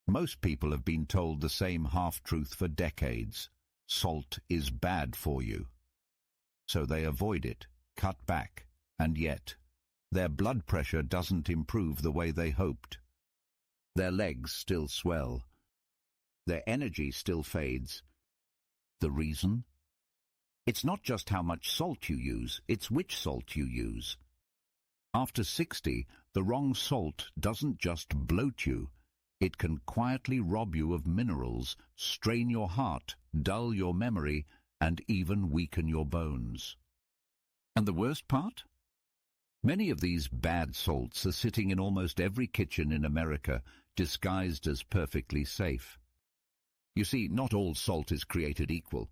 Most people have been told the same half-truth for decades. Salt is bad for you. So they avoid it, cut back, and yet their blood pressure doesn't improve the way they hoped. Their legs still swell. Their energy still fades. The reason? It's not just how much salt you use, it's which salt you use. After 60, the wrong salt doesn't just bloat you. It can quietly rob you of minerals, strain your heart, dull your memory, and even weaken your bones. And the worst part? Many of these bad salts are sitting in almost every kitchen in America, disguised as perfectly safe. You see, not all salt is created equal.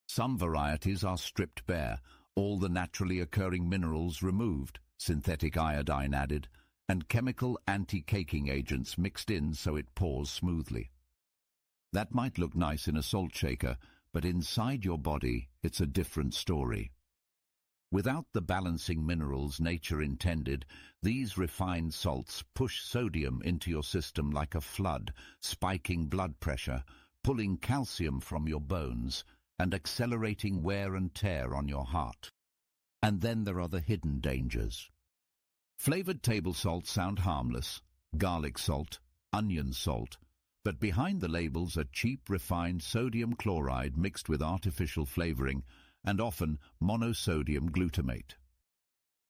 Some varieties are stripped bare, all the naturally occurring minerals removed, synthetic iodine added, and chemical anti-caking agents mixed in so it pours smoothly. That might look nice in a salt shaker, but inside your body it's a different story. Without the balancing minerals nature intended, these refined salts push sodium into your system like a flood, spiking blood pressure, pulling calcium from your bones, and accelerating wear and tear on your heart. And then there are the hidden dangers. Flavored table salts sound harmless, garlic salt, onion salt, but behind the labels are cheap refined sodium chloride mixed with artificial flavoring, and often monosodium glutamate.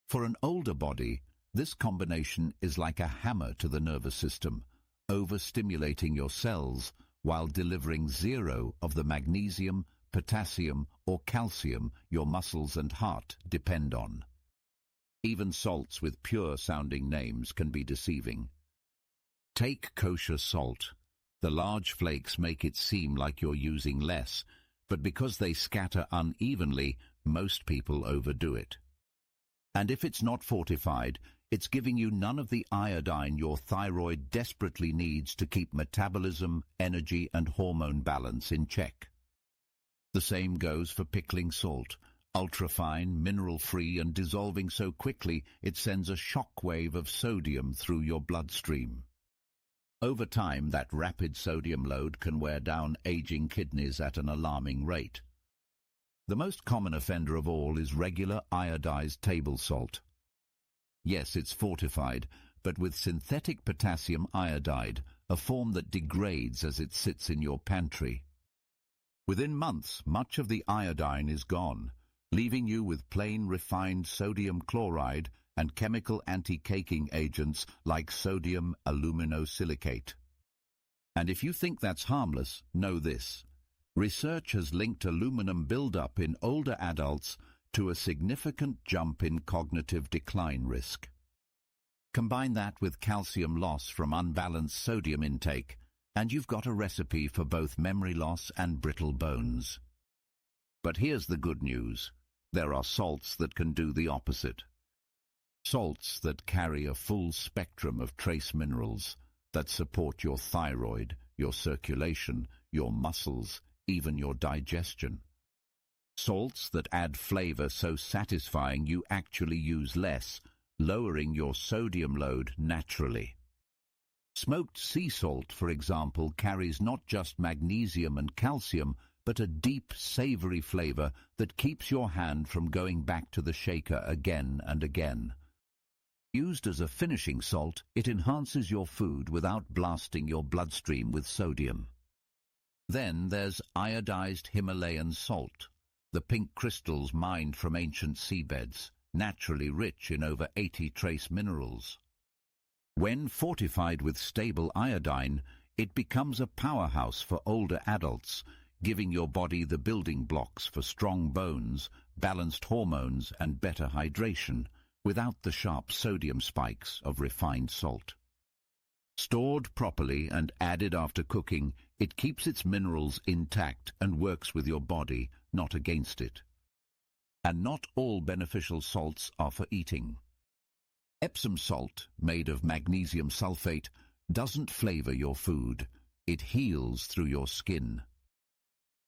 For an older body, this combination is like a hammer to the nervous system, overstimulating your cells while delivering zero of the magnesium, potassium, or calcium your muscles and heart depend on. Even salts with pure-sounding names can be deceiving. Take kosher salt. The large flakes make it seem like you're using less, but because they scatter unevenly, most people overdo it. And if it's not fortified, it's giving you none of the iodine your thyroid desperately needs to keep metabolism, energy, and hormone balance in check. The same goes for pickling salt, ultrafine, mineral-free, and dissolving so quickly it sends a shock wave of sodium through your bloodstream. Over time, that rapid sodium load can wear down aging kidneys at an alarming rate. The most common offender of all is regular iodized table salt. Yes, it's fortified, but with synthetic potassium iodide, a form that degrades as it sits in your pantry. Within months, much of the iodine is gone, leaving you with plain refined sodium chloride and chemical anti-caking agents like sodium aluminosilicate. And if you think that's harmless, know this. Research has linked aluminum buildup in older adults to a significant jump in cognitive decline risk. Combine that with calcium loss from unbalanced sodium intake, and you've got a recipe for both memory loss and brittle bones. But here's the good news. There are salts that can do the opposite. Salts that carry a full spectrum of trace minerals that support your thyroid, your circulation, your muscles, even your digestion. Salts that add flavor so satisfying you actually use less, lowering your sodium load naturally. Smoked sea salt, for example, carries not just magnesium and calcium, but a deep, savory flavor that keeps your hand from going back to the shaker again and again. Used as a finishing salt, it enhances your food without blasting your bloodstream with sodium. Then there's iodized Himalayan salt, the pink crystals mined from ancient seabeds, naturally rich in over 80 trace minerals. When fortified with stable iodine, it becomes a powerhouse for older adults, giving your body the building blocks for strong bones, balanced hormones, and better hydration, without the sharp sodium spikes of refined salt. Stored properly and added after cooking, it keeps its minerals intact and works with your body, not against it. And not all beneficial salts are for eating. Epsom salt, made of magnesium sulfate, doesn't flavor your food. It heals through your skin.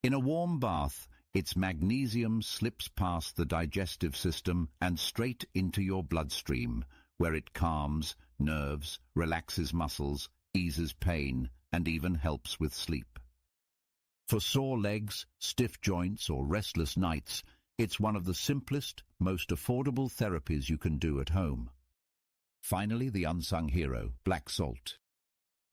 In a warm bath, its magnesium slips past the digestive system and straight into your bloodstream, where it calms nerves, relaxes muscles, eases pain, and even helps with sleep. For sore legs, stiff joints, or restless nights, it's one of the simplest, most affordable therapies you can do at home. Finally, the unsung hero, black salt.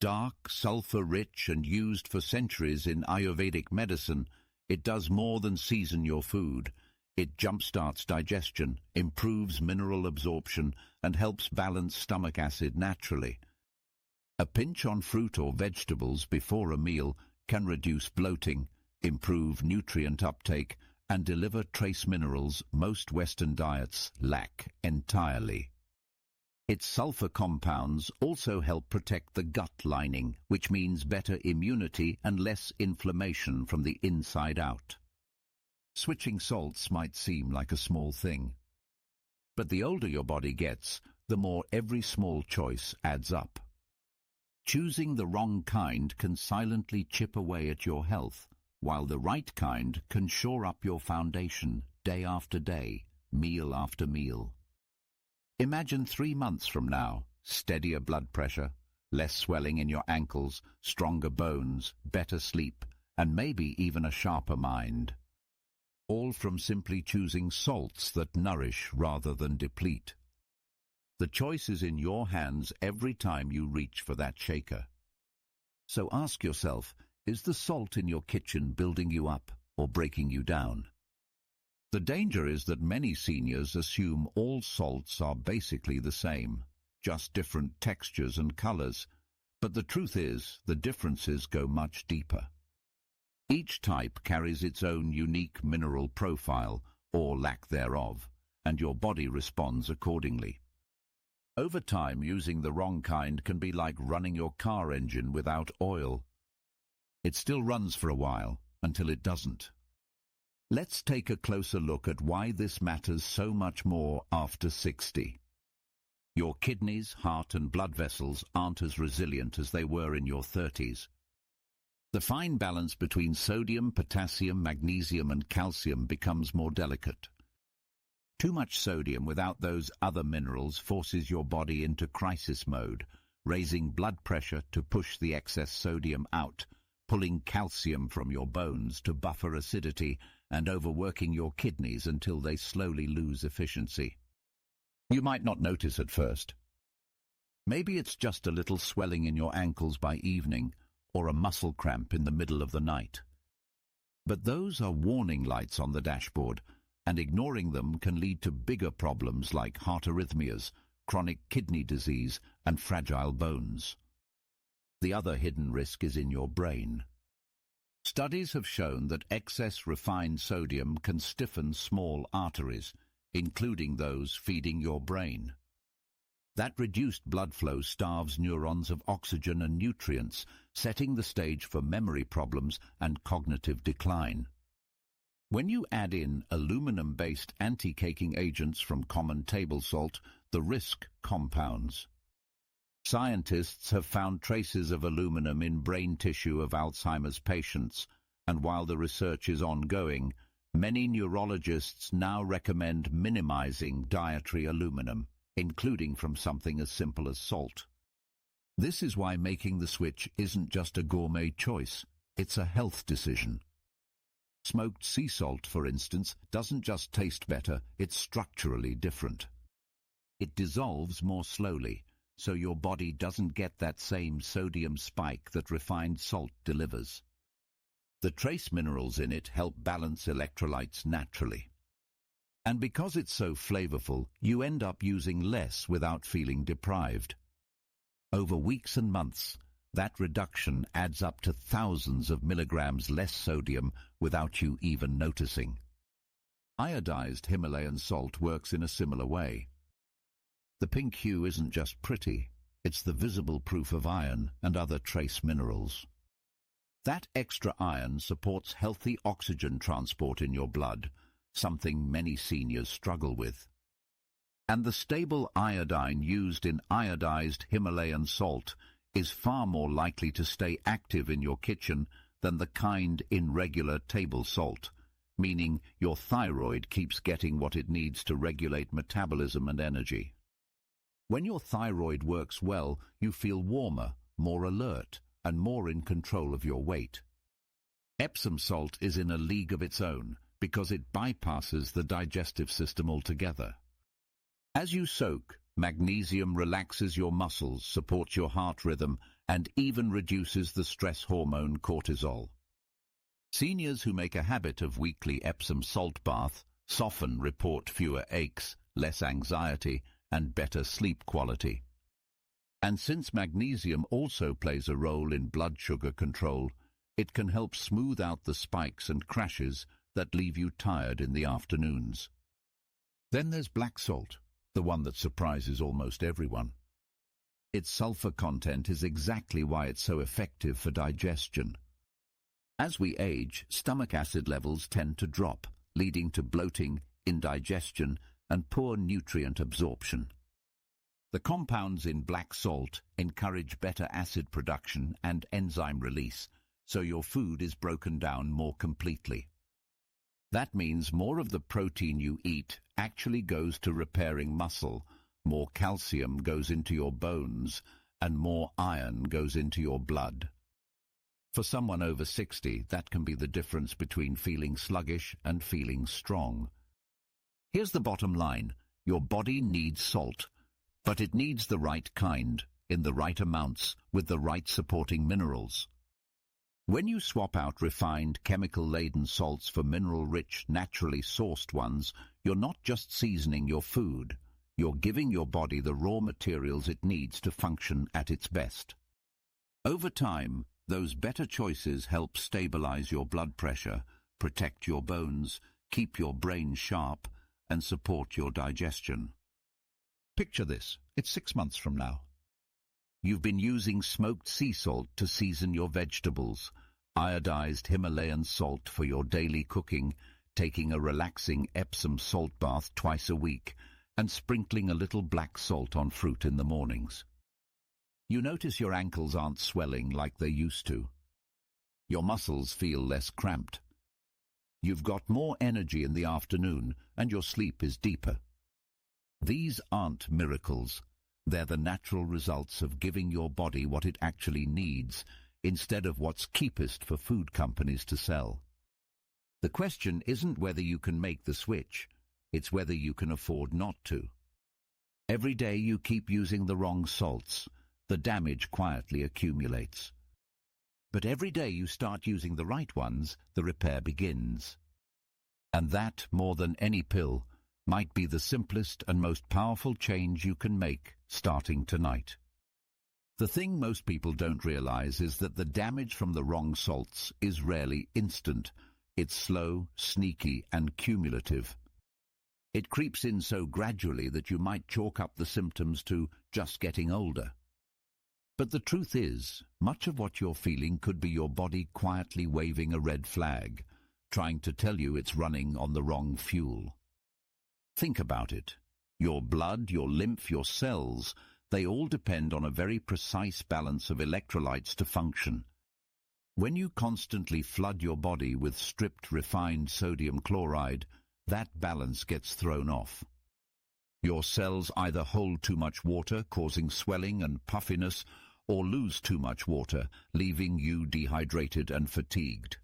Dark, sulfur-rich, and used for centuries in Ayurvedic medicine, it does more than season your food. It jumpstarts digestion, improves mineral absorption, and helps balance stomach acid naturally. A pinch on fruit or vegetables before a meal can reduce bloating, improve nutrient uptake, and deliver trace minerals most Western diets lack entirely. Its sulfur compounds also help protect the gut lining, which means better immunity and less inflammation from the inside out. Switching salts might seem like a small thing, but the older your body gets, the more every small choice adds up. Choosing the wrong kind can silently chip away at your health, while the right kind can shore up your foundation day after day, meal after meal. Imagine 3 months from now, steadier blood pressure, less swelling in your ankles, stronger bones, better sleep, and maybe even a sharper mind. All from simply choosing salts that nourish rather than deplete. The choice is in your hands every time you reach for that shaker. So ask yourself, is the salt in your kitchen building you up or breaking you down? The danger is that many seniors assume all salts are basically the same, just different textures and colors. But the truth is, the differences go much deeper. Each type carries its own unique mineral profile, or lack thereof, and your body responds accordingly. Over time, using the wrong kind can be like running your car engine without oil. It still runs for a while, until it doesn't. Let's take a closer look at why this matters so much more after 60. Your kidneys, heart, and blood vessels aren't as resilient as they were in your 30s. The fine balance between sodium, potassium, magnesium, and calcium becomes more delicate. Too much sodium without those other minerals forces your body into crisis mode, raising blood pressure to push the excess sodium out, pulling calcium from your bones to buffer acidity, and overworking your kidneys until they slowly lose efficiency. You might not notice at first. Maybe it's just a little swelling in your ankles by evening, or a muscle cramp in the middle of the night. But those are warning lights on the dashboard, and ignoring them can lead to bigger problems like heart arrhythmias, chronic kidney disease, and fragile bones. The other hidden risk is in your brain. Studies have shown that excess refined sodium can stiffen small arteries, including those feeding your brain. That reduced blood flow starves neurons of oxygen and nutrients, setting the stage for memory problems and cognitive decline. When you add in aluminum-based anti-caking agents from common table salt, the risk compounds. Scientists have found traces of aluminum in brain tissue of Alzheimer's patients, and while the research is ongoing, many neurologists now recommend minimizing dietary aluminum, including from something as simple as salt. This is why making the switch isn't just a gourmet choice, it's a health decision. Smoked sea salt, for instance, doesn't just taste better, it's structurally different. It dissolves more slowly, so your body doesn't get that same sodium spike that refined salt delivers. The trace minerals in it help balance electrolytes naturally. And because it's so flavorful, you end up using less without feeling deprived. Over weeks and months, that reduction adds up to thousands of milligrams less sodium without you even noticing. Iodized Himalayan salt works in a similar way. The pink hue isn't just pretty, it's the visible proof of iron and other trace minerals. That extra iron supports healthy oxygen transport in your blood, something many seniors struggle with. And the stable iodine used in iodized Himalayan salt is far more likely to stay active in your kitchen than the kind in regular table salt, meaning your thyroid keeps getting what it needs to regulate metabolism and energy. When your thyroid works well, you feel warmer, more alert, and more in control of your weight. Epsom salt is in a league of its own because it bypasses the digestive system altogether. As you soak, magnesium relaxes your muscles, supports your heart rhythm, and even reduces the stress hormone cortisol. Seniors who make a habit of weekly Epsom salt bath often report fewer aches, less anxiety, and better sleep quality. And since magnesium also plays a role in blood sugar control, it can help smooth out the spikes and crashes that leave you tired in the afternoons. Then there's black salt, the one that surprises almost everyone. Its sulfur content is exactly why it's so effective for digestion. As we age, stomach acid levels tend to drop, leading to bloating, indigestion, and poor nutrient absorption. The compounds in black salt encourage better acid production and enzyme release, so your food is broken down more completely. That means more of the protein you eat actually goes to repairing muscle, more calcium goes into your bones, and more iron goes into your blood. For someone over 60, that can be the difference between feeling sluggish and feeling strong. Here's the bottom line. Your body needs salt, but it needs the right kind, in the right amounts, with the right supporting minerals. When you swap out refined, chemical-laden salts for mineral-rich, naturally sourced ones, you're not just seasoning your food. You're giving your body the raw materials it needs to function at its best. Over time, those better choices help stabilize your blood pressure, protect your bones, keep your brain sharp, and support your digestion. Picture this. It's 6 months from now. You've been using smoked sea salt to season your vegetables, iodized Himalayan salt for your daily cooking, taking a relaxing Epsom salt bath twice a week, and sprinkling a little black salt on fruit in the mornings. You notice your ankles aren't swelling like they used to. Your muscles feel less cramped. You've got more energy in the afternoon, and your sleep is deeper. These aren't miracles. They're the natural results of giving your body what it actually needs, instead of what's cheapest for food companies to sell. The question isn't whether you can make the switch, it's whether you can afford not to. Every day you keep using the wrong salts, the damage quietly accumulates. But every day you start using the right ones, the repair begins. And that, more than any pill, might be the simplest and most powerful change you can make starting tonight. The thing most people don't realize is that the damage from the wrong salts is rarely instant. It's slow, sneaky, and cumulative. It creeps in so gradually that you might chalk up the symptoms to just getting older. But the truth is, much of what you're feeling could be your body quietly waving a red flag, trying to tell you it's running on the wrong fuel. Think about it. Your blood, your lymph, your cells, they all depend on a very precise balance of electrolytes to function. When you constantly flood your body with stripped, refined sodium chloride, that balance gets thrown off. Your cells either hold too much water, causing swelling and puffiness, or lose too much water, leaving you dehydrated and fatigued.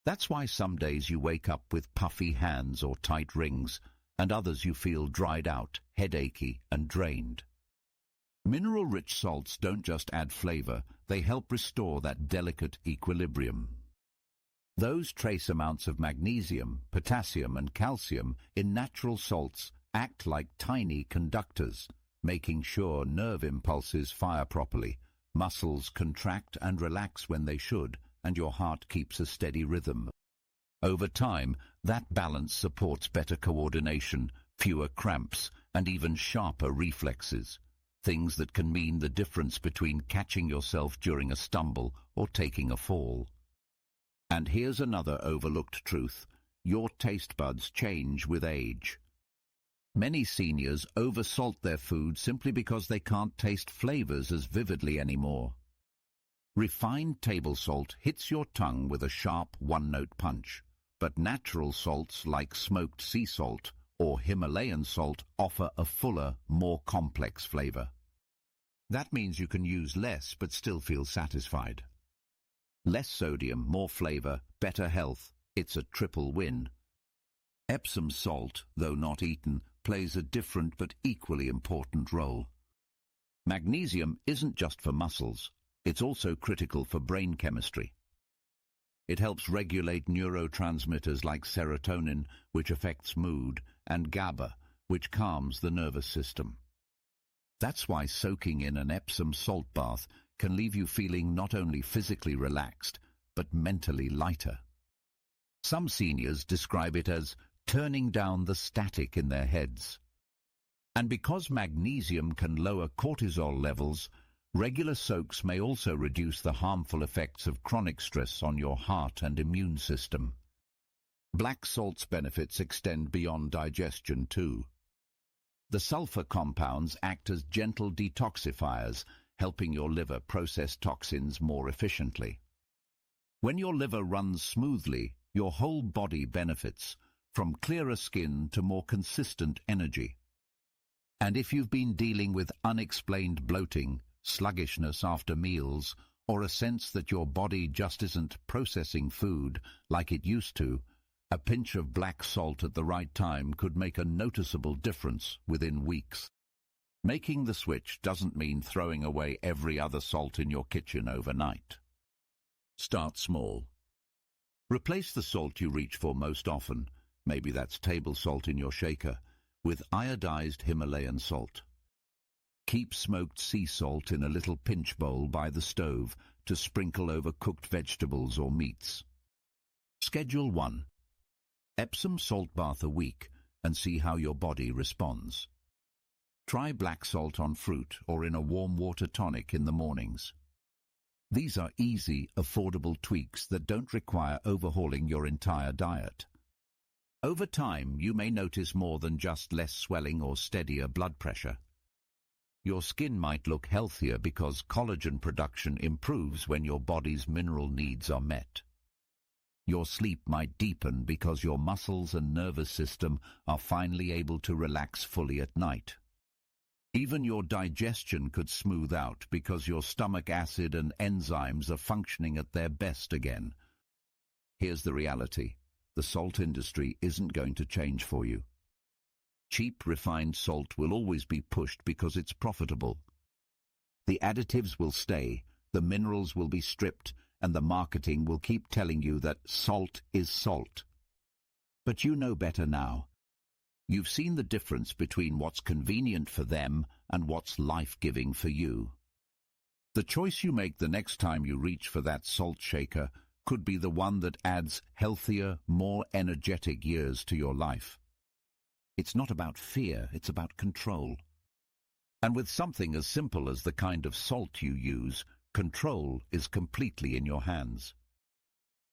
That's why some days you wake up with puffy hands or tight rings, and others you feel dried out, headachy, and drained. Mineral-rich salts don't just add flavor, they help restore that delicate equilibrium. Those trace amounts of magnesium, potassium, and calcium in natural salts act like tiny conductors, making sure nerve impulses fire properly, muscles contract and relax when they should, and your heart keeps a steady rhythm. Over time, that balance supports better coordination, fewer cramps, and even sharper reflexes, things that can mean the difference between catching yourself during a stumble or taking a fall. And here's another overlooked truth. Your taste buds change with age. Many seniors oversalt their food simply because they can't taste flavors as vividly anymore. Refined table salt hits your tongue with a sharp one-note punch, but natural salts like smoked sea salt or Himalayan salt offer a fuller, more complex flavor. That means you can use less but still feel satisfied. Less sodium, more flavor, better health. It's a triple win. Epsom salt, though not eaten, plays a different but equally important role. Magnesium isn't just for muscles. It's also critical for brain chemistry. It helps regulate neurotransmitters like serotonin, which affects mood, and GABA, which calms the nervous system. That's why soaking in an Epsom salt bath can leave you feeling not only physically relaxed, but mentally lighter. Some seniors describe it as turning down the static in their heads. And because magnesium can lower cortisol levels, regular soaks may also reduce the harmful effects of chronic stress on your heart and immune system. Black salt's benefits extend beyond digestion too. The sulfur compounds act as gentle detoxifiers, helping your liver process toxins more efficiently. When your liver runs smoothly, your whole body benefits, from clearer skin to more consistent energy. And if you've been dealing with unexplained bloating, sluggishness after meals, or a sense that your body just isn't processing food like it used to, a pinch of black salt at the right time could make a noticeable difference within weeks. Making the switch doesn't mean throwing away every other salt in your kitchen overnight. Start small. Replace the salt you reach for most often, maybe that's table salt in your shaker, with iodized Himalayan salt. Keep smoked sea salt in a little pinch bowl by the stove to sprinkle over cooked vegetables or meats. Schedule 1. Epsom salt bath a week and see how your body responds. Try black salt on fruit or in a warm water tonic in the mornings. These are easy, affordable tweaks that don't require overhauling your entire diet. Over time, you may notice more than just less swelling or steadier blood pressure. Your skin might look healthier because collagen production improves when your body's mineral needs are met. Your sleep might deepen because your muscles and nervous system are finally able to relax fully at night. Even your digestion could smooth out because your stomach acid and enzymes are functioning at their best again. Here's the reality. The salt industry isn't going to change for you. Cheap refined salt will always be pushed because it's profitable. The additives will stay, the minerals will be stripped, and the marketing will keep telling you that salt is salt. But you know better now. You've seen the difference between what's convenient for them and what's life-giving for you. The choice you make the next time you reach for that salt shaker could be the one that adds healthier, more energetic years to your life. It's not about fear, it's about control. And with something as simple as the kind of salt you use, control is completely in your hands.